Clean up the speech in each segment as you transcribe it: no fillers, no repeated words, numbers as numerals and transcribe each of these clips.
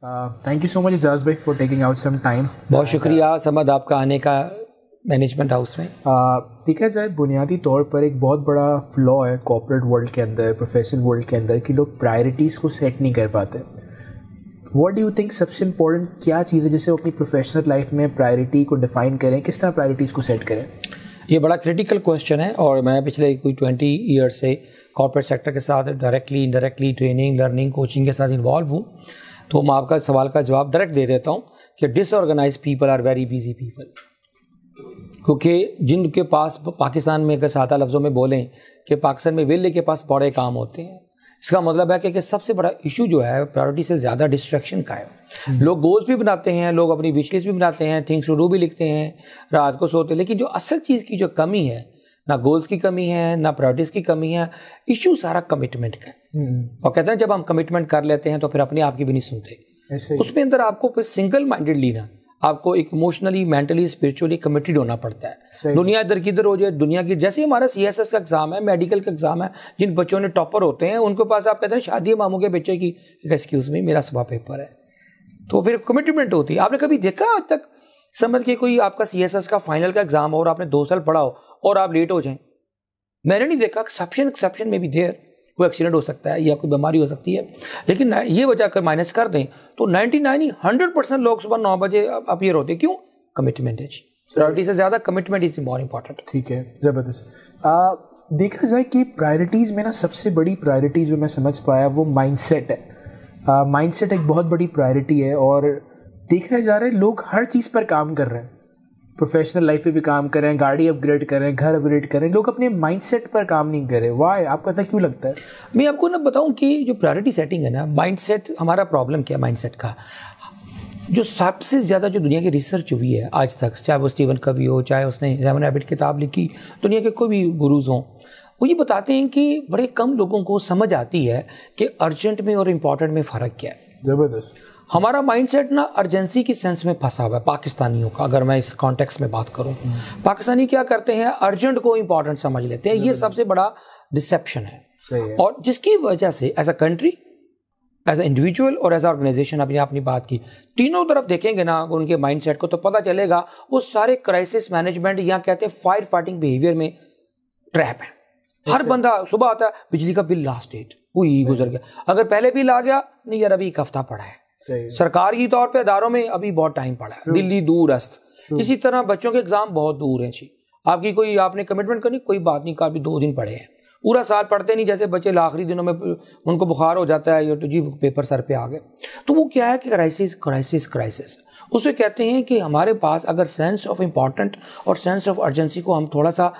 Thank you so مچ اعجاز بھائی for taking out some time. بہت شکریہ سمد آپ کا آنے کا مینجمنٹ ہاؤس میں. دیکھا جائے بنیادی طور پر ایک بہت بڑا فلا ہے کارپوریٹ ورلڈ کے اندر, پروفیشنل ورلڈ کے اندر, کہ لوگ پرائرٹیز کو سیٹ نہیں کر پاتے. واٹ ڈو یو تھنک سب سے امپورٹنٹ کیا چیز ہے جسے وہ اپنی پروفیشنل لائف میں پرائرٹی کو ڈیفائن کریں, کس طرح پرائرٹیز کو سیٹ کریں؟ یہ بڑا کریٹیکل کویشچن ہے, اور میں پچھلے کوئی 20 ایئر سے کارپوریٹ سیکٹر کے ساتھ directly indirectly training learning coaching کے ساتھ انوالو ہوں. تو میں آپ کا سوال کا جواب ڈائریکٹ دے دیتا ہوں کہ disorganise people are very busy people. کیونکہ جن کے پاس پاکستان میں اگر سادہ لفظوں میں بولیں کہ پاکستان میں ویلے کے پاس بڑے کام ہوتے ہیں, اس کا مطلب ہے کہ سب سے بڑا ایشو جو ہے پرائرٹی سے زیادہ ڈسٹریکشن کا ہے. لوگ گولز بھی بناتے ہیں, لوگ اپنی وش لسٹ بھی بناتے ہیں, تھنگس ٹو ڈو بھی لکھتے ہیں, رات کو سوتے ہیں, لیکن جو اصل چیز کی جو کمی ہے, نہ گولز کی کمی ہے نہ پرائرٹیز کی کمی ہے, ایشو سارا کمٹمنٹ کا ہے. اور کہتے ہیں جب ہم کمٹمنٹ کر لیتے ہیں تو پھر اپنے آپ کی بھی نہیں سنتے. اس میں اندر آپ کو پھر سنگل مائنڈیڈلی نا آپ کو ایک ایموشنلی مینٹلی اسپرچولی کمیٹڈ ہونا پڑتا ہے. دنیا ادھر کی ادھر ہو جائے, دنیا کی جیسے ہمارا CSS کا ایگزام ہے, میڈیکل کا ایگزام ہے, جن بچوں نے ٹاپر ہوتے ہیں ان کے پاس آپ کہتے ہیں شادی ماموں کے بچے کی ایکسکیوز می میرا صبح پیپر ہے, تو پھر کمٹمنٹ ہوتی ہے. آپ نے کبھی دیکھا آج تک سمجھ کے کوئی آپ کا CSS کا فائنل کا ایگزام ہو اور آپ نے 2 سال پڑھا ہو اور آپ لیٹ ہو جائیں؟ میں نے نہیں دیکھا. ایکسیپشن میں بھی دیر کوئی ایکسیڈنٹ ہو سکتا ہے یا کوئی بیماری ہو سکتی ہے, لیکن یہ وجہ اگر مائنس کر دیں تو 99% لوگ صبح 9 بجے اپیئر ہوتے ہیں. کیوں؟ کمٹمنٹ ہے. پرائرٹی سے زیادہ کمٹمنٹ از مور امپورٹنٹ. ٹھیک ہے, زبردست. دیکھا جائے کہ پرائرٹیز میں نا سب سے بڑی پرائرٹی جو میں سمجھ پایا وہ مائنڈ سیٹ ہے. مائنڈ سیٹ ایک بہت بڑی پرائرٹی ہے, اور دیکھا جا رہا ہے لوگ ہر چیز پر کام کر رہے ہیں, پروفیشنل لائف پہ بھی کام کریں, گاڑی اپ گریڈ کریں, گھر اپ گریڈ کریں, لوگ اپنے مائنڈ سیٹ پر کام نہیں کریں. وائی؟ آپ کو ایسا کیوں لگتا ہے؟ میں آپ کو بتاؤں کہ جو پرائرٹی سیٹنگ ہے نا, مائنڈ سیٹ ہمارا پرابلم کیا ہے مائنڈ سیٹ کا. جو سب سے زیادہ جو دنیا کی ریسرچ ہوئی ہے آج تک, چاہے وہ اسٹیون کوی ہو, چاہے اس نے 7 ہیبٹ کتاب لکھی, دنیا کے کوئی بھی گروز ہوں, وہ یہ بتاتے ہیں کہ بڑے کم لوگوں کو سمجھ آتی ہے کہ ارجنٹ میں اور امپورٹنٹ میں فرق کیا ہے. زبردست. ہمارا مائنڈ سیٹ نا ارجنسی کی سینس میں پھنسا ہوا ہے پاکستانیوں کا. اگر میں اس کانٹیکس میں بات کروں, پاکستانی کیا کرتے ہیں, ارجنٹ کو امپورٹنٹ سمجھ لیتے ہیں. یہ سب سے بڑا ڈسیپشن ہے, اور جس کی وجہ سے as a country, as a individual اور ایز اے آرگنائزیشن, اپنی بات کی تینوں طرف دیکھیں گے نا ان کے مائنڈ سیٹ کو, تو پتہ چلے گا وہ سارے کرائسس مینجمنٹ یا کہتے ہیں فائر فائٹنگ بیہیویئر میں ٹریپ ہے. ہر بندہ صبح آتا ہے, بجلی کا بل لاسٹ ڈیٹ وہی گزر گیا, اگر پہلے بل آ گیا نہیں یار ابھی ایک ہفتہ پڑا ہے. سرکاری طور پہ اداروں میں ابھی بہت ٹائم پڑا ہے, دلی دور است. اسی طرح بچوں کے ایگزام بہت دور ہیں. آپ کی کوئی آپ نے کمٹمنٹ کرنی, کوئی بات نہیں, کافی 2 دن پڑے ہیں, پورا سال پڑھتے نہیں. جیسے بچے آخری دنوں میں ان کو بخار ہو جاتا ہے, تو جی پیپر سر پہ آ گئے. تو وہ کیا ہے کہ کرائسس اسے کہتے ہیں کہ ہمارے پاس اگر سینس آف امپورٹنٹ اور سینس آف ارجنسی کو ہم تھوڑا سا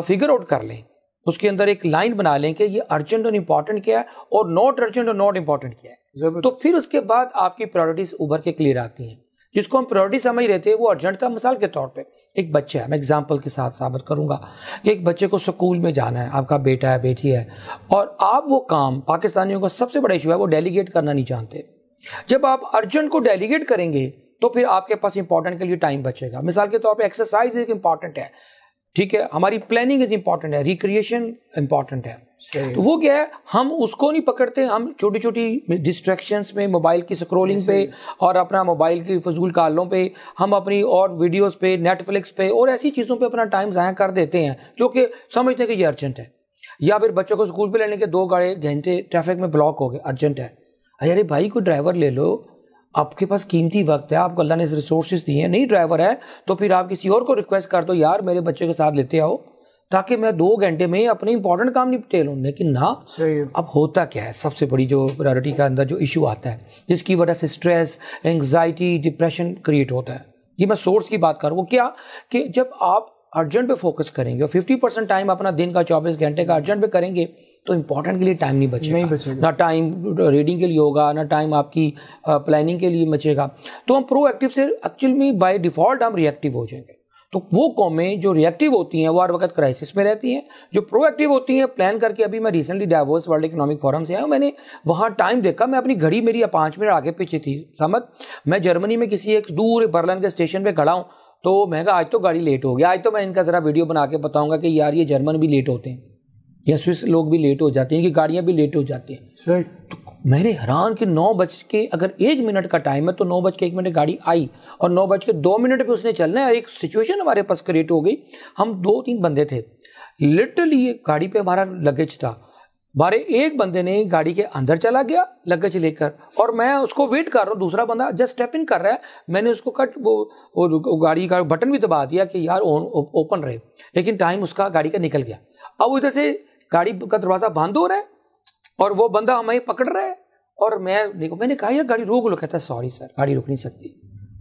فگر آؤٹ کر لیں, اس کے اندر ایک لائن بنا لیں کہ یہ ارجنٹ اور امپورٹنٹ کیا ہے اور ناٹ ارجنٹ اور ناٹ امپورٹنٹ کیا ہے, تو پھر اس کے بعد آپ کی پرائرٹیز ابھر کے کلیئر آتی ہیں. جس کو ہم پرائرٹی سمجھ رہے تھے وہ ارجنٹ کا, مثال کے طور پہ ایک بچہ ہے, میں اگزامپل کے ساتھ ثابت کروں گا کہ ایک بچے کو سکول میں جانا ہے, آپ کا بیٹا ہے بیٹی ہے, اور آپ وہ کام, پاکستانیوں کا سب سے بڑا ایشو ہے وہ ڈیلیگیٹ کرنا نہیں چاہتے. جب آپ ارجنٹ کو ڈیلیگیٹ کریں گے تو پھر آپ کے پاس امپورٹنٹ کے لیے ٹائم بچے گا. مثال کے طور پہ ایکسرسائز ایک امپورٹنٹ ہے, ٹھیک ہے, ہماری پلاننگ از امپورٹنٹ ہے, ریکریشن امپورٹنٹ ہے. تو وہ کیا ہے, ہم اس کو نہیں پکڑتے, ہم چھوٹی چھوٹی ڈسٹریکشنز میں, موبائل کی سکرولنگ پہ اور اپنا موبائل کی فضول کالوں پہ, ہم اپنی اور ویڈیوز پہ, نیٹ فلکس پہ اور ایسی چیزوں پہ اپنا ٹائم ضائع کر دیتے ہیں جو کہ سمجھتے ہیں کہ یہ ارجنٹ ہے. یا پھر بچوں کو اسکول پہ لینے کے 2 گھنٹے ٹریفک میں بلاک ہو گئے, ارجنٹ ہے. ارے بھائی کوئی ڈرائیور لے لو, آپ کے پاس قیمتی وقت ہے, آپ کو اللہ نے ریسورسز دیے ہیں, نہیں ڈرائیور ہے تو پھر آپ کسی اور کو ریکویسٹ کر دو, یار میرے بچے کے ساتھ لیتے آؤ تاکہ میں 2 گھنٹے میں اپنے امپورٹنٹ کام نپٹے لوں. لیکن نہ, اب ہوتا کیا ہے, سب سے بڑی جو پرائرٹی کا اندر جو ایشو آتا ہے جس کی وجہ سے اسٹریس, اینگزائٹی, ڈپریشن کریٹ ہوتا ہے. یہ میں سورس کی بات کر رہا ہوں. وہ کیا کہ جب آپ ارجنٹ پہ فوکس کریں گے اور 50% ٹائم اپنا دن کا 24 گھنٹے کا ارجنٹ پہ کریں گے تو امپورٹنٹ کے لیے ٹائم نہیں بچے گا, نہ ٹائم ریڈنگ کے لیے ہوگا, نہ ٹائم آپ کی پلاننگ کے لیے بچے گا. تو ہم پرو ایکٹیو سے ایکچوئل میں بائی ڈیفالٹ ہم ری ایکٹیو ہو جائیں گے. تو وہ قومیں جو ری ایکٹیو ہوتی ہیں وہ ہر وقت کرائسس میں رہتی ہیں, جو پرو ایکٹیو ہوتی ہیں پلان کر کے. ابھی میں recently Davos world economic forum سے آیا ہوں, میں نے وہاں ٹائم دیکھا, میں اپنی گھڑی میری 5 منٹ آگے پیچھے تھی. سمجھ, میں جرمنی میں کسی ایک دور برلن کے اسٹیشن پہ کھڑا ہوں, تو میں کہا آج تو گاڑی لیٹ ہو گیا, آج تو میں ان کا ذرا ویڈیو بنا کے بتاؤں گا کہ یار یہ جرمن بھی لیٹ ہوتے ہیں یا سوئس لوگ بھی لیٹ ہو جاتے ہیں, ان کی گاڑیاں بھی لیٹ ہو جاتی ہیں. تو میں نے حیران کہ 9 اگر 1 منٹ کا ٹائم ہے تو 9:01 گاڑی آئی اور 9:02 پہ اس نے چلنا ہے. ایک سچویشن ہمارے پاس کریٹ ہو گئی. ہم 2-3 بندے تھے, لٹرلی گاڑی پہ ہمارا لگیج تھا. بارے ایک بندے نے گاڑی کے اندر چلا گیا لگیج لے کر, اور میں اس کو ویٹ کر رہا ہوں, دوسرا بندہ جسٹ اسٹیپ ان کر رہا ہے. میں نے اس کو وہ گاڑی کا بٹن بھی دبا دیا کہ یار اوپن رہے, لیکن ٹائم اس کا گاڑی کا نکل گیا. اب ادھر سے گاڑی کا دروازہ بند ہو رہا ہے اور وہ بندہ ہمیں پکڑ رہا ہے, اور میں نے کہا یار گاڑی روک لو. کہتا ہے سوری سر گاڑی رک نہیں سکتی.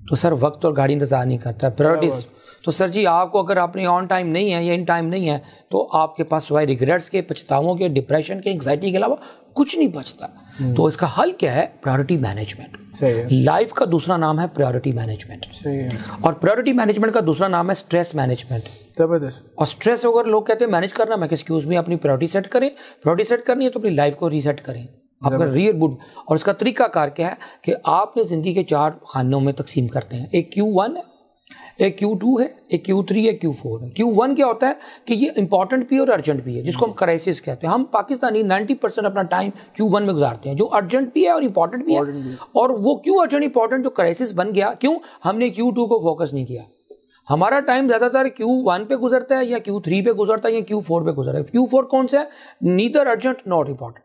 تو سر وقت اور گاڑی انتظار نہیں کرتا, پرائرٹیز. تو سر جی آپ کو اگر اپنے آن ٹائم نہیں ہے یا ان ٹائم نہیں ہے تو آپ کے پاس سوائے ریگریٹس کے, پچھتاووں کے, ڈپریشن کے, انگزائٹی کے علاوہ کچھ نہیں بچتا. تو اس کا حل کیا ہے؟ Priority management. لائف کا دوسرا نام ہے پرائرٹی مینجمنٹ, اور پرائرٹی مینجمنٹ کا دوسرا نام ہے اسٹریس مینجمنٹ. اور اسٹریس اگر لوگ کہتے ہیں مینیج کرنا, میں ایکسکیوز می, اپنی پرائرٹی سیٹ کریں. پرائرٹی سیٹ کرنی ہے تو اپنی لائف کو ریسیٹ کریں, آپ کا ریئل گڈ. اور اس کا طریقہ کار کیا ہے کہ آپ نے زندگی کے 4 خانوں میں تقسیم کرتے ہیں. ایک Q1 ہے, ایک Q2 ہے, ایک Q3 ہے, Q4 ہے. Q1 کیا ہوتا ہے کہ یہ امپورٹنٹ بھی ہے اور ارجنٹ بھی ہے, جس کو ہم کرائسس کہتے ہیں. ہم پاکستانی 90% اپنا ٹائم Q1 میں گزارتے ہیں, جو ارجنٹ بھی ہے اور امپورٹنٹ بھی ہے. اور وہ کیوں ارجنٹ امپورٹنٹ جو کرائسس بن گیا, کیوں ہم نے Q2 کو فوکس نہیں کیا. ہمارا ٹائم زیادہ تر Q1 پہ گزرتا ہے یا Q3 پہ گزرتا ہے یا Q4 پہ گزرتا ہے. Q4 کون سا ہے؟ Neither urgent not important.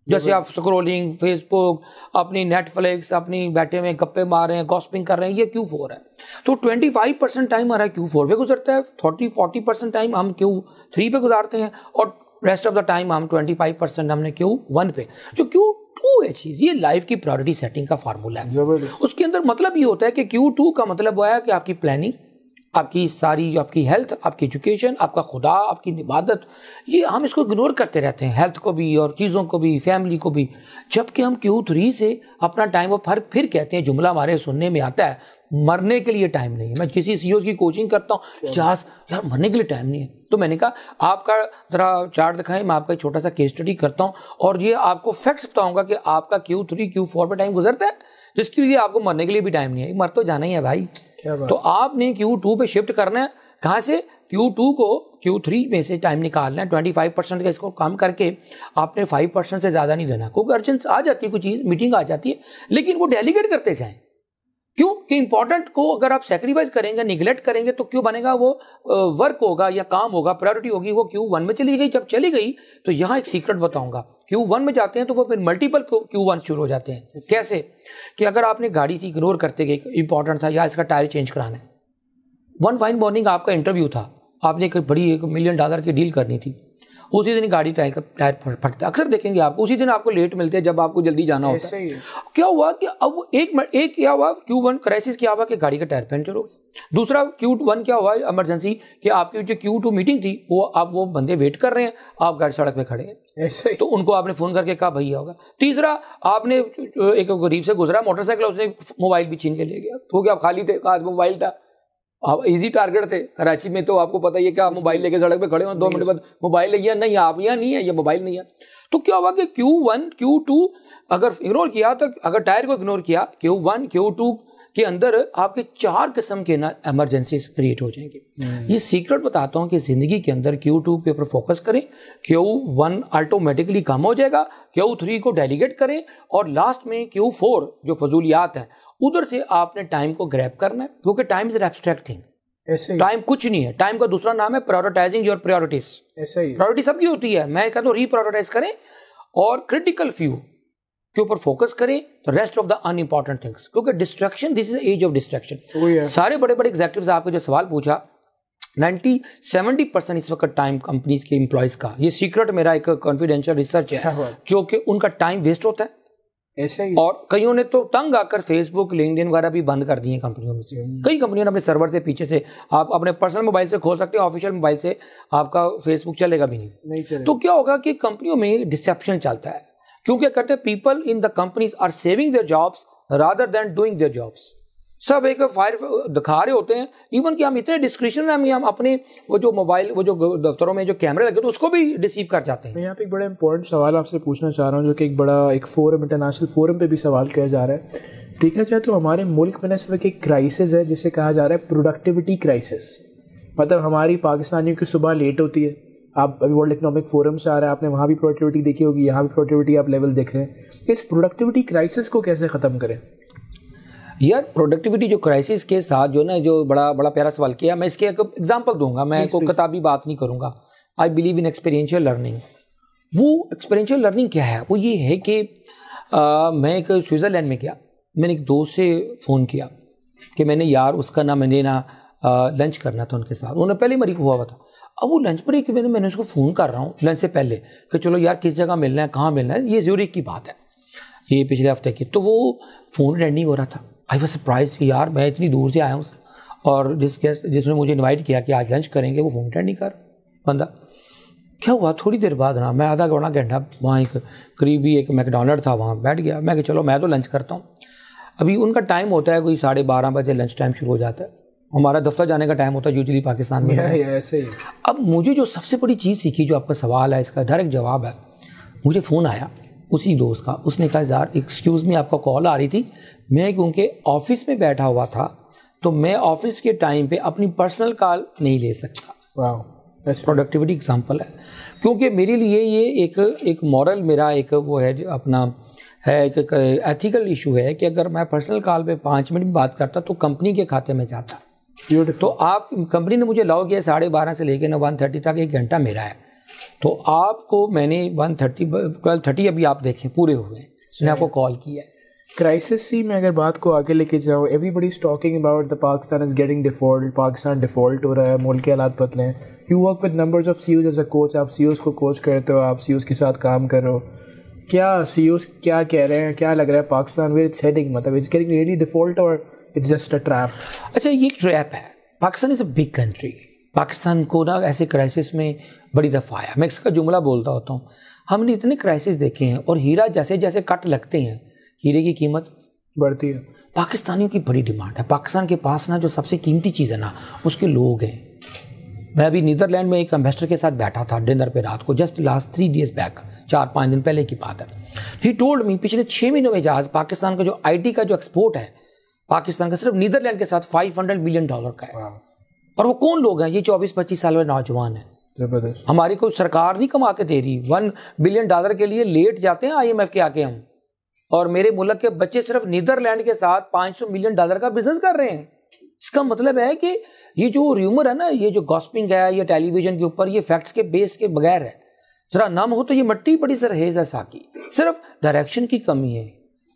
جیسے آپ سکرولنگ, فیس بک, اپنی نیٹ فلکس, اپنی بیٹھے میں گپے مار رہے ہیں, گاسپنگ کر رہے ہیں, یہ Q4 ہے. تو 25% ٹائم ہمارا Q4 پہ گزرتا ہے, 40% ٹائم ہم Q3 پہ گزارتے ہیں, اور ریسٹ آف دا ٹائم ہم 25% ہم نے Q1 پہ. جو Q2 ہے چیز, یہ لائف کی پرائرٹی سیٹنگ کا فارمولا ہے. اس کے اندر مطلب یہ ہوتا ہے کہ Q2 کا مطلب وہ ہے کہ آپ کی پلاننگ, آپ کی ساری, آپ کی ہیلتھ, آپ کی ایجوکیشن, آپ کا خدا, آپ کی عبادت, یہ ہم اس کو اگنور کرتے رہتے ہیں, ہیلتھ کو بھی اور چیزوں کو بھی, فیملی کو بھی. جبکہ ہم Q3 سے اپنا ٹائم, وہ پھر کہتے ہیں, جملہ ہمارے سننے میں آتا ہے, مرنے کے لیے ٹائم نہیں ہے. میں کسی CEO کی کوچنگ کرتا ہوں, یار مرنے کے لیے ٹائم نہیں ہے. تو میں نے کہا آپ کا ذرا چارٹ دکھائیں, میں آپ کا ایک چھوٹا سا کیس اسٹڈی کرتا ہوں اور یہ آپ کو فیکٹس بتاؤں گا کہ آپ کا Q3 Q4 پہ ٹائم گزرتا ہے, جس کے لیے آپ کو مرنے کے لیے بھی ٹائم نہیں ہے. مر تو جانا ہی ہے بھائی. تو آپ نے Q2 پہ شفٹ کرنا ہے. کہاں سے؟ Q2 کو Q3 میں سے ٹائم نکالنا ہے. 25% کا اس کو کام کر کے آپ نے 5% سے زیادہ نہیں دینا, کیونکہ ارجنٹ آ جاتی ہے, کوئی چیز میٹنگ آ جاتی ہے, لیکن وہ ڈیلیگیٹ کرتے جائیں. کیوں کہ امپورٹنٹ کو اگر آپ سیکریفائز کریں گے, نیگلیکٹ کریں گے, تو کیوں بنے گا وہ ورک ہوگا یا کام ہوگا, پرائرٹی ہوگی, وہ Q1 میں چلی گئی. جب چلی گئی تو یہاں ایک سیکرٹ بتاؤں گا. Q1 میں جاتے ہیں تو وہ پھر ملٹیپل Q1 شروع ہو جاتے ہیں. کیسے کہ اگر آپ نے گاڑی کی اگنور کرتے گئے, امپورٹنٹ تھا یا اس کا ٹائر چینج کرانا ہے, ون فائن مارننگ آپ کا انٹرویو تھا, آپ نے ایک بڑی $1 ملین کی ڈیل کرنی تھی, اسی دن گاڑی ٹائر پھٹتا. اکثر دیکھیں گے آپ اسی دن آپ کو لیٹ ملتے ہیں جب آپ کو جلدی جانا ہوتا ہے. کیا ہوا کہ اب ایک کیا ہوا Q1 کرائسس, کیا ہوا کہ گاڑی کا ٹائر پنچر ہو گیا. دوسرا Q1 کیا ہوا ایمرجنسی, کہ آپ کی جو Q2 میٹنگ تھی وہ بندے ویٹ کر رہے ہیں, آپ گاڑی سڑک پہ کھڑے ہیں, تو ان کو آپ نے فون کر کے کہا بھیا ہوگا. تیسرا آپ نے ایک غریب سے گزرا موٹر سائیکل, اس نے موبائل بھی چھین کے لے گیا, تو کیا آپ خالی تھے, کہا موبائل تھا, آپ ایزی ٹارگیٹ تھے. کراچی میں تو آپ کو پتہ ہی ہے کہ آپ موبائل لے کے سڑک پہ کھڑے ہو, 2 منٹ بعد موبائل لے نہیں, آپ یہاں نہیں ہے, یہ موبائل نہیں ہے. تو کیا ہوا کہ Q1 Q2 اگر اگنور کیا, تو اگر ٹائر کو اگنور کیا, Q1 Q2 کے اندر آپ کے 4 قسم کے ایمرجنسیز کریٹ ہو جائیں گے. یہ سیکرٹ بتاتا ہوں کہ زندگی کے اندر Q2 کے اوپر فوکس کریں, Q1 آٹومیٹکلی کم ہو جائے گا, Q3 کو ڈیلیگیٹ کریں, اور لاسٹ میں Q4 جو فضولیات ہیں ادھر سے آپ نے ٹائم کو گریب کرنا ہے, کیونکہ time is an abstract thing. Time کچھ نہیں ہے. ٹائم کا دوسرا نام ہے پرائورٹائزنگ یور پرائورٹیز. پرائورٹی سب کی ہوتی ہے, میں کہتا ہوں ری پرائورٹائز کریں اور کریٹیکل فیو کے اوپر فوکس کریں, rest of the unimportant things. کیونکہ distraction, this is age of distraction. سارے بڑے بڑے ایگزیکٹوز آپ کو جو سوال پوچھا, 90-70% اس وقت ٹائم کمپنیز کے امپلائیز کا, یہ سیکرٹ میرا ایک کانفیڈینشیل ریسرچ ہے, جو کہ ان کا ٹائم ویسٹ ہوتا ہے. اور کئیوں نے تو تنگ آ کر فیس بک, لنکڈ ان وغیرہ بھی بند کر دیے ہیں کمپنیوں میں سے. کئی کمپنیوں نے اپنے سرور سے پیچھے سے, آپ اپنے پرسنل موبائل سے کھول سکتے ہیں, آفیشیل موبائل سے آپ کا فیس بک چلے گا بھی نہیں. تو کیا ہوگا کہ کمپنیوں میں ڈسپشن چلتا ہے, کیونکہ کہتے ہیں people in the companies are saving their jobs rather than doing their jobs. سب ایک فائر دکھا رہے ہوتے ہیں, ایون کہ ہم اتنے ڈسکرپشن ہیں, ہم اپنے وہ جو موبائل, وہ جو دفتروں میں جو کیمرے لگے تو اس کو بھی ڈیسیو کر جاتے ہیں. میں یہاں پہ ایک بڑا امپورٹنٹ سوال آپ سے پوچھنا چاہ رہا ہوں, جو کہ ایک فورم, انٹرنیشنل فورم پہ بھی سوال کیا جا رہا ہے. دیکھا جائے تو ہمارے ملک میں اس وقت ایک کرائسس ہے جسے کہا جا رہا ہے پروڈکٹیوٹی کرائسس. مطلب ہماری پاکستانیوں کی صبح لیٹ ہوتی ہے, آپ ابھی ورلڈ اکنامک فورم سے آ رہا ہے, آپ نے وہاں بھی پروڈکٹیوٹی دیکھی ہوگی, یہاں بھی پروڈکٹیوٹی آپ لیول دیکھ رہے ہیں. اس پروڈکٹیوٹی کرائسس کو کیسے ختم کریں؟ یار پروڈکٹیوٹی جو کرائسس کے ساتھ جو نا, جو بڑا پیارا سوال کیا, میں اس کے ایک ایگزامپل دوں گا, میں کوئی کتابی بات نہیں کروں گا. I believe in experiential learning. وہ ایکسپیرینشیل لرننگ کیا ہے؟ وہ یہ ہے کہ میں ایک سوئٹزرلینڈ میں گیا, میں نے ایک دوست سے فون کیا کہ میں نے یار اس کا میں نے لنچ کرنا تھا ان کے ساتھ, انہوں نے پہلے مری ہوا تھا. اب وہ لنچ بریک میں نے اس کو فون کر رہا ہوں لنچ سے پہلے کہ چلو یار کس جگہ ملنا ہے, کہاں ملنا ہے, یہ زیورخ کی بات ہے, یہ پچھلے ہفتے کی. تو وہ فون اٹینڈ نہیں ہو رہا تھا. آئی واز سرپرائزڈ کہ یار میں اتنی دور سے آیا ہوں, اور جس نے مجھے انوائٹ کیا کہ آج لنچ کریں گے, وہ فون اٹینڈ نہیں کر بندہ. کیا ہوا تھوڑی دیر بعد نا, میں آدھا گھنٹہ وہاں ایک قریبی ایک میکڈونلڈ تھا, وہاں بیٹھ گیا. میں کہ چلو میں تو لنچ کرتا ہوں. ابھی ان کا ٹائم ہوتا ہے کوئی 12:30 بجے لنچ ٹائم شروع ہو جاتا ہے, ہمارا دفتر جانے کا ٹائم ہوتا ہے یوزلی پاکستان میں ایسے ہی. اب مجھے جو سب سے بڑی چیز سیکھی, جو آپ کا سوال ہے اس کا ڈائریکٹ جواب ہے, مجھے فون آیا اسی دوست کا. اس نے کہا یار ایکسکیوز می, آپ کا کال آ رہی تھی, میں کیونکہ آفس میں بیٹھا ہوا تھا تو میں آفس کے ٹائم پہ اپنی پرسنل کال نہیں لے سکتا. پروڈکٹیوٹی ایگزامپل ہے, کیونکہ میرے لیے یہ ایک مورل, میرا ایک وہ ہے اپنا ہے, ایک ایتھیکل ایشو ہے کہ اگر میں پرسنل کال پہ 5 منٹ بات کرتا تو کمپنی کے کھاتے میں جاتا. تو آپ کمپنی نے مجھے لاؤ کیا 12:30 سے لے کے 1:30 تک 1 گھنٹہ میرا ہے, تو آپ کو میں نے 12:30 ابھی آپ دیکھیں پورے ہوئے, میں نے آپ کو کال کیا ہے. کرائسس سی میں اگر بات کو آگے لے کے جاؤ, everybody is talking about the Pakistan is getting default, Pakistan default ہو رہا ہے, ملک کے حالات بدلے ہیں. You work with numbers of CEOs as a coach, آپ سی اوز کو کوچ کرتے ہو, آپ سی اوز کے ساتھ کام کر رہے ہو. کیا سی اوز کیا کہہ رہے ہیں, کیا لگ رہا ہے پاکستان ویئر اٹس ہیڈنگ, مطلب اٹس گیٹنگ ریئلی ڈیفالٹ اور اٹس جسٹ اے ٹریپ؟ اچھا یہ ٹریپ ہے. پاکستان از اے بگ کنٹری. پاکستان کو نا ایسے کرائسس میں بڑی دفعہ آیا. میں اس کا جملہ بولتا ہوتا ہوں, ہم نے اتنے کرائسس دیکھے ہیں, اور ہیرا جیسے جیسے کٹ لگتے ہیں ہیرے کی قیمت بڑھتی ہے. پاکستانیوں کی بڑی ڈیمانڈ ہے. پاکستان کے پاس نا جو سب سے قیمتی چیز ہے نا, اس کے لوگ ہیں. میں ابھی نیدرلینڈ میں ایک امبیسڈر کے ساتھ بیٹھا تھا ڈنر پہ رات کو, جسٹ لاسٹ 3 days بیک, 4-5 دن پہلے کی بات ہے. ہی ٹولڈ می پچھلے 6 مہینوں میں جہاز پاکستان کا جو IT کا جو ایکسپورٹ ہے پاکستان کا صرف نیدرلینڈ کے ساتھ $500 ملین کا ہے. اور وہ کون لوگ ہیں؟ یہ 24-25 سال والے نوجوان ہیں. ہماری کوئی سرکار نہیں کما کے دے رہی. $1 بلین کے لیے لیٹ جاتے ہیں IMF کے آکے ہم, اور میرے ملک کے بچے صرف نیدرلینڈ کے ساتھ $500 ملین کا بزنس کر رہے ہیں. اس کا مطلب ہے کہ یہ جو ریومر ہے نا, یہ جو گاسپنگ ہے یا ٹیلی ویژن کے اوپر, یہ فیکٹس کے بیس کے بغیر ہے. ذرا نام ہو تو یہ مٹی بڑی سرہیز ہے ساکی. صرف ڈائریکشن کی کمی ہے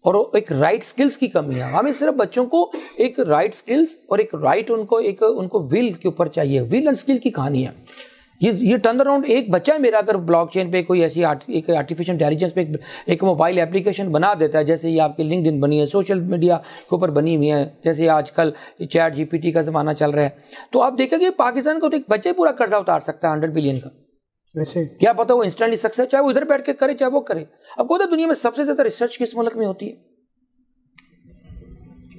اور ایک رائٹ سکلز کی کمی ہے. ہمیں صرف بچوں کو ایک رائٹ سکلز اور ایک رائٹ ان کو ول کے اوپر چاہیے. ول اینڈ سکل کی کہانی ہے. یہ ٹرن اراؤنڈ ایک بچہ ہے میرا, اگر بلاک چین پہ کوئی ایسی ایک آرٹیفیشل انٹیلیجنس پہ ایک موبائل اپلیکیشن بنا دیتا ہے, جیسے یہ آپ کی لنکڈ ان بنی ہے, سوشل میڈیا کے اوپر بنی ہوئی ہے, جیسے آج کل چیٹ GPT کا زمانہ چل رہا ہے, تو آپ دیکھیں گے پاکستان کو تو ایک بچے پورا قرضہ اتار سکتا ہے $100 بلین کا. ویسے کیا پتا وہ انسٹنٹلی سکسیس, چاہے وہ ادھر بیٹھ کے کرے چاہے وہ کرے. اب کو دنیا میں سب سے زیادہ ریسرچ کس ملک میں ہوتی ہے؟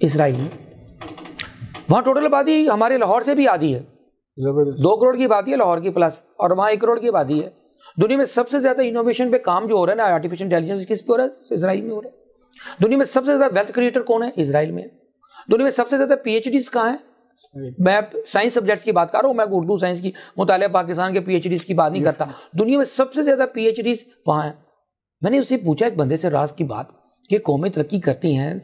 اسرائیل. وہاں ٹوٹل آبادی ہمارے لاہور سے بھی آدھی ہے, 2 کروڑ کی آبادی ہے لاہور کی پلس, اور وہاں 1 کروڑ کی آبادی ہے. دنیا میں سب سے زیادہ انوویشن پہ کام جو ہو رہا ہے نا, آرٹیفیشل انٹیلیجنس, کس پہ ہو رہا ہے؟ اسرائیل میں ہو رہا ہے. دنیا میں سب سے زیادہ ویلتھ کریٹر کون ہے؟ اسرائیل میں. دنیا میں سب سے زیادہ PhDs کہاں ہیں؟ میں سائنس سبجیکٹس کی بات کر رہا ہوں, میں اردو سائنس کی مطالعہ پاکستان کے PhDs کی بات نہیں کرتا. دنیا میں سب سے زیادہ PhDs وہاں ہیں. میں نے اس سے پوچھا ایک بندے سے راز کی بات کہ قومیں ترقی کرتی ہیں.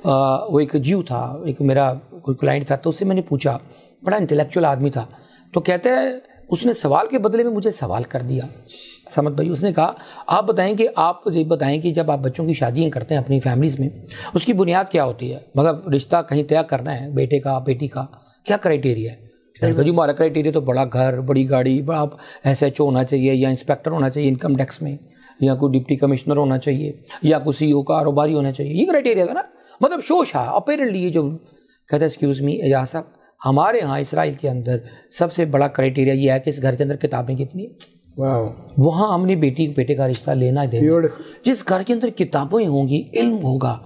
وہ ایک جیو تھا, ایک میرا کوئی کلائنٹ تھا, تو اس سے میں نے پوچھا, بڑا انٹلیکچوئل آدمی تھا, تو کہتا ہے اس نے سوال کے بدلے میں مجھے سوال کر دیا. سمجھ بھائی, اس نے کہا آپ بتائیں کہ آپ یہ بتائیں کہ جب آپ بچوں کی شادیاں کرتے ہیں اپنی فیملیز میں, اس کی بنیاد کیا ہوتی ہے؟ مطلب رشتہ کہیں طے کرنا ہے بیٹے کا بیٹی کا, کیا کرائٹیریا ہے؟ جی ہمارا کرائٹیریا تو بڑا گھر, بڑی گاڑی, بڑا SHO ہونا چاہیے, یا انسپیکٹر ہونا چاہیے انکم ٹیکس میں, یا کوئی ڈپٹی کمشنر ہونا چاہیے, یا کوئی CEO کاروباری ہونا چاہیے. یہ کرائٹیریا تھا نا, مطلب شوش ہے اپیرنٹلی. یہ جو کہتا ہے ایکسکیوز می اعجاز صاحب, ہمارے ہاں اسرائیل کے اندر سب سے بڑا کرائٹیریا یہ ہے کہ اس گھر کے اندر کتابیں کتنی ہیں. وہاں ہم نے بیٹی بیٹے کا رشتہ لینا ہے. جس گھر کے اندر کتابیں ہوں گی, علم ہوگا,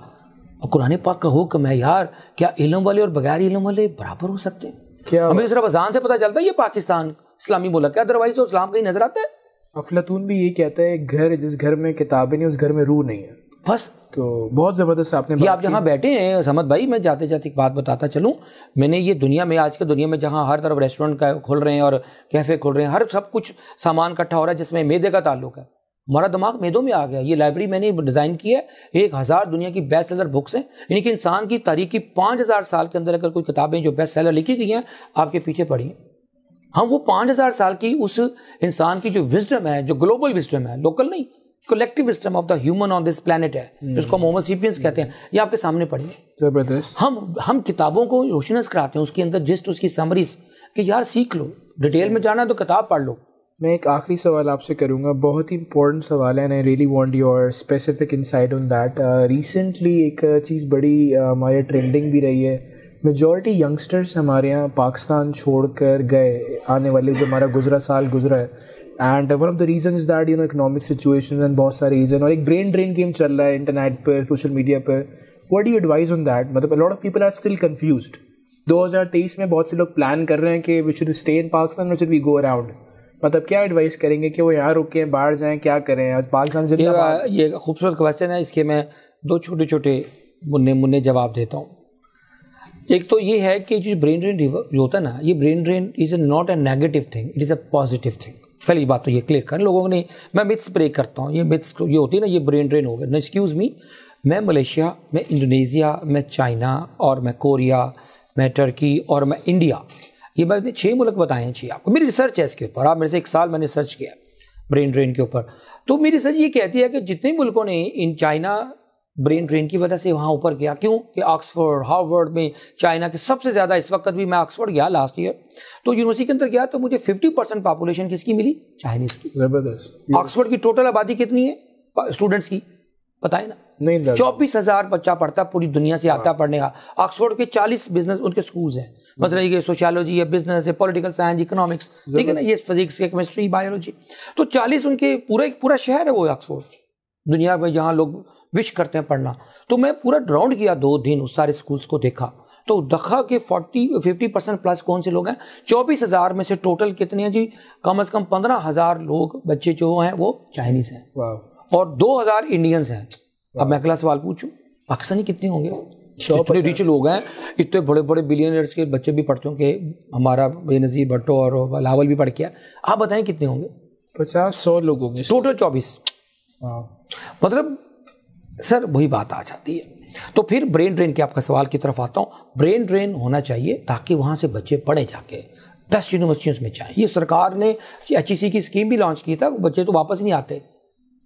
اور قرآن پاک کا حکم ہے یار, کیا علم والے اور بغیر علم والے برابر ہو سکتے ہیں؟ ہمیں صرف اذان سے پتہ چلتا ہے یہ پاکستان اسلامی ملک ہے, ادروائز تو اسلام کہیں نظر آتا ہے. افلاطون بھی یہ کہتا ہے, گھر جس گھر میں کتابیں نہیں اس گھر میں روح نہیں ہے. بس تو بہت زبردست آپ نے یہ آپ جہاں بیٹھے ہیں سمد بھائی، میں جاتے جاتے ایک بات بتاتا چلوں، میں نے یہ دنیا میں آج کے دنیا میں جہاں ہر طرف ریسٹورینٹ کھل رہے ہیں اور کیفے کھل رہے ہیں، ہر سب کچھ سامان اکٹھا ہو رہا ہے جس میں میدے کا تعلق ہے، ہمارا دماغ میدوں میں آ گیا. یہ لائبریری میں نے ڈیزائن کی ہے، 1000 دنیا کی بیسٹ سیلر بکس ہیں، یعنی کہ انسان کی تاریخ کی 5000 سال کے اندر اگر کوئی کتابیں جو بیسٹ سیلر لکھی گئی ہیں آپ کے پیچھے پڑھی ہیں. ہم وہ 5000 سال کی اس انسان کی جو وزڈم ہے، جو گلوبل وزڈم ہے، لوکل نہیں، collective wisdom of the human on this planet ہے، جس کو ہومو سیپینس کہتے ہیں، یہ آپ کے سامنے پڑھی ہے. زبردست. ہم کتابوں کو روشنس کراتے ہیں، اس کے اندر جسٹ اس کی سمریز کہ یار سیکھ لو، ڈیٹیل میں جانا تو کتاب پڑھ لو. میں ایک آخری سوال آپ سے کروں گا، بہت ہی امپورٹنٹ سوال ہے، and I really want your specific insight on that. Recently ایک چیز بڑی ہمارے ٹرینڈنگ بھی رہی ہے، میجورٹی ینگسٹرس ہمارے یہاں پاکستان چھوڑ کر گئے آنے والے جو ہمارا گزرا سال گزرا ہے، and one of the reason is that economic situation and بہت سارے ریزن، اور ایک برین ڈرین گیم چل رہا ہے انٹرنیٹ پر، سوشل میڈیا پر. What do you advise on that? مطلب lot of people are still confused. 2023 میں بہت سے لوگ پلان کر رہے ہیں کہ we should stay in Pakistan اور شوڈ وی گو اراؤنڈ. مطلب کیا ایڈوائز کریں گے کہ وہ یہاں رکیں، باہر جائیں، کیا کریں؟ آج پاکستان سے یہ خوبصورت کویسچن ہے، اس کے میں 2 چھوٹے چھوٹے مننے جواب دیتا ہوں. ایک تو یہ ہے کہ جو برین ڈرین جو ہوتا ہے نا، یہ brain drain is not a negative thing, it is a positive thing. پہلی بات تو یہ کلیئر کریں لوگوں نے. میں متس بریک کرتا ہوں، یہ متس یہ ہوتی ہے نا، یہ برین ڈرین ہو گیا. ایکسکیوز می، میں ملیشیا، میں انڈونیزیا، میں چائنا، اور میں کوریا، میں ٹرکی، اور میں انڈیا، یہ میں نے 6 ملک بتائے ہیں. 6 آپ کو میری ریسرچ ہے اس کے اوپر. آپ میرے سے 1 سال میں نے ریسرچ کیا برین ڈرین کے اوپر. تو میری ریسرچ یہ کہتی ہے کہ جتنے ملکوں نے ان چائنا برین ڈرین کی وجہ سے وہاں اوپر گیا، کیوں کہ آکسفورڈ، ہارورڈ میں چائنا کے سب سے زیادہ، اس وقت بھی میں آکسفورڈ گیا لاسٹ ایئر، تو یونیورسٹی کے اندر گیا تو مجھے 50% پاپولیشن کس کی ملی؟ چائنیز کی. زبردست. آکسفورڈ کی ٹوٹل آبادی کتنی ہے اسٹوڈنٹس کی بتائیں نا؟ 24,000 بچہ پڑھتا ہے، پوری دنیا سے آتا ہے پڑھنے کا. آکسفورڈ کے 40 بزنس ان کے سکولز ہیں، مثلا یہ سوشیالوجی ہے، بزنس ہے، پولیٹیکل سائنس، اکنامکس، ٹھیک ہے نا، یہ فزکس، کیمسٹری، بایولوجی. تو 40 ان کے پورا شہر ہے وہ آکسفورڈ، دنیا میں جہاں لوگ وش کرتے ہیں پڑھنا. تو میں پورا راؤنڈ کیا 2 دن، اس سارے سکولز کو دیکھا تو دیکھا کہ 50% پلس کون سے لوگ ہیں. 24,000 میں سے ٹوٹل کتنے ہیں جی؟ کم از کم 15,000 لوگ بچے جو ہیں وہ چائنیز ہیں، اور 2,000 انڈینز ہیں. اب میں اگلا سوال پوچھوں، پاکستانی کتنے ہوں گے؟ اتنے ریچ لوگ ہیں، اتنے بڑے بڑے بلینئرز کے بچے بھی پڑھتے ہوں کہ ہمارا بے نظیر بھٹو اور بلاول بھی پڑھ کیا. آپ بتائیں کتنے ہوں گے؟ 50-100 لوگ ہوں گے ٹوٹل. 24. مطلب سر وہی بات آ جاتی ہے. تو پھر برین ڈرین کے آپ کا سوال کی طرف آتا ہوں. برین ڈرین ہونا چاہیے تاکہ وہاں سے بچے پڑھے جا کے بیسٹ یونیورسٹیز میں جائیں. یہ سرکار نے HEC کی اسکیم بھی لانچ کی تھا، بچے تو واپس نہیں آتے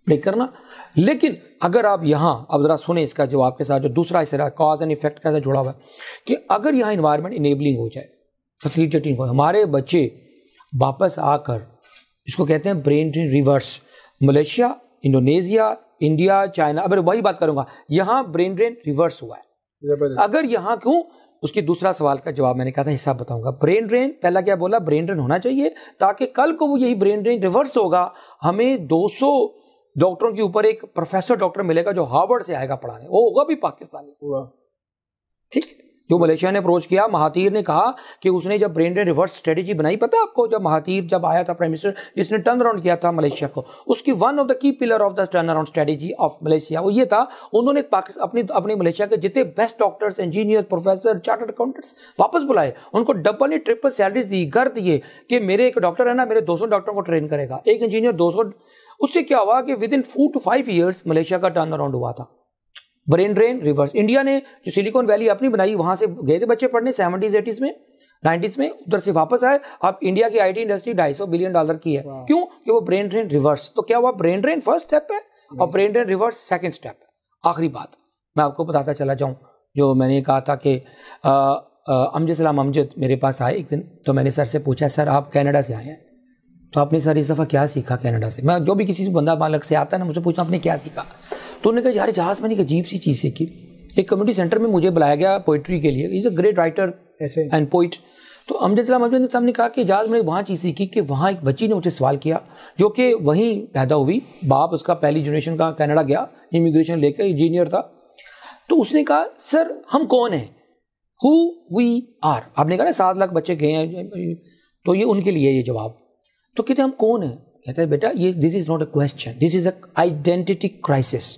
دیکھ کرنا. لیکن اگر آپ یہاں اب ذرا سنیں اس کا جواب کے ساتھ جو دوسرا حصہ کاز اینڈ ایفیکٹ کا جڑا ہوا ہے، کہ اگر یہاں انوائرمنٹ انیبلنگ ہو جائے، فیسیلیٹیٹنگ ہو، ہمارے بچے واپس آ کر، اس کو کہتے ہیں brain drain reverse. Malaysia, Indonesia, India, China, اب وہی بات کروں گا، یہاں برین ڈرین ریورس ہوا ہے. اگر یہاں کیوں، اس کی دوسرا سوال کا جواب میں نے کہا تھا حساب بتاؤں گا. برین ڈرین پہلا کیا بولا؟ برین ڈرین ہونا چاہیے تاکہ کل کو وہ یہی برین ڈرین ریورس ہوگا، ہمیں 200 ڈاکٹروں کے اوپر ایک پروفیسر ڈاکٹر ملے گا جو ہارورڈ سے آئے گا پڑھانے، وہ ہوگا بھی پاکستانی. ٹھیک، جو ملیشیا نے اپروچ کیا، مہاتیر نے کہا کہ اس نے جب برین ڈرین ریورس اسٹریٹجی بنائی، پتہ ہے آپ کو، جب مہاتیر جب آیا تھا پرائم منسٹر، جس نے ٹرن اراؤنڈ کیا تھا ملیشیا کو، اس کی one of the key pillar of the turn around strategy of Malaysia وہ یہ تھا، انہوں نے اپنے ملیشیا کے جتنے best doctors, engineer, professor, chartered accountants واپس بلائے، ان کو ڈبل یا ٹرپل سیلریز دی، گھر دیے کہ میرے ایک ڈاکٹر ہے نا، میرے 200 ڈاکٹروں کو ٹرین کرے گا، ایک انجینئر 200. اس سے کیا ہوا کہ within 4 to 5 years Malaysia کا ٹرن اراؤنڈ ہوا تھا. Brain drain reverse. انڈیا نے جو سلیکون ویلی اپنی بنائی، وہاں سے گئے تھے بچے پڑھنے 70s 80s میں 90s میں، ادھر سے واپس آئے. اب انڈیا کی IT انڈسٹری $250 بلین کی ہے. کیوں کہ وہ برین ڈرین ریورس. تو کیا ہوا؟ برین ڈرین فرسٹ اسٹیپ ہے اور brain drain reverse second step ہے. آخری بات میں آپ کو بتاتا چلا جاؤں، جو میں نے کہا تھا کہ امجد سلام امجد میرے پاس آئے ایک دن، تو میں نے سر سے پوچھا، سر آپ کینیڈا سے آئے ہیں، تو آپ نے سر اس دفعہ کیا سیکھا کینیڈا سے؟ میں جو بھی کسی بندہ مالک سے آتا ہے نا، مجھ سے پوچھنا آپ نے کیا سیکھا. تو انہوں نے کہا یار جہاز میں نے ایک عجیب سی چیز سیکھی. ایک کمیونٹی سینٹر میں مجھے بلایا گیا پوئٹری کے لیے، is a great writer and poet. تو امجد سلام امجد صاحب نے کہا کہ جہاز میں وہاں چیز سیکھی کہ وہاں ایک بچی نے مجھے سوال کیا جو کہ وہیں پیدا ہوئی، باپ اس کا پہلی جنریشن کا کینیڈا گیا امیگریشن لے کے، انجینئر تھا. تو اس نے کہا سر ہم کون ہیں، ہو وی آر. آپ نے کہا نا 7 لاکھ بچے گئے ہیں، تو یہ ان کے لیے یہ جواب. تو کہتے ہیں ہم کون ہیں؟ کہتے ہیں بیٹا یہ this is not a question, this is a identity crisis.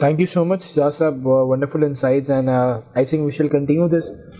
Thank you so much, Shah Sahab. Wonderful insights, and I think we shall continue this.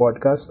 podcast.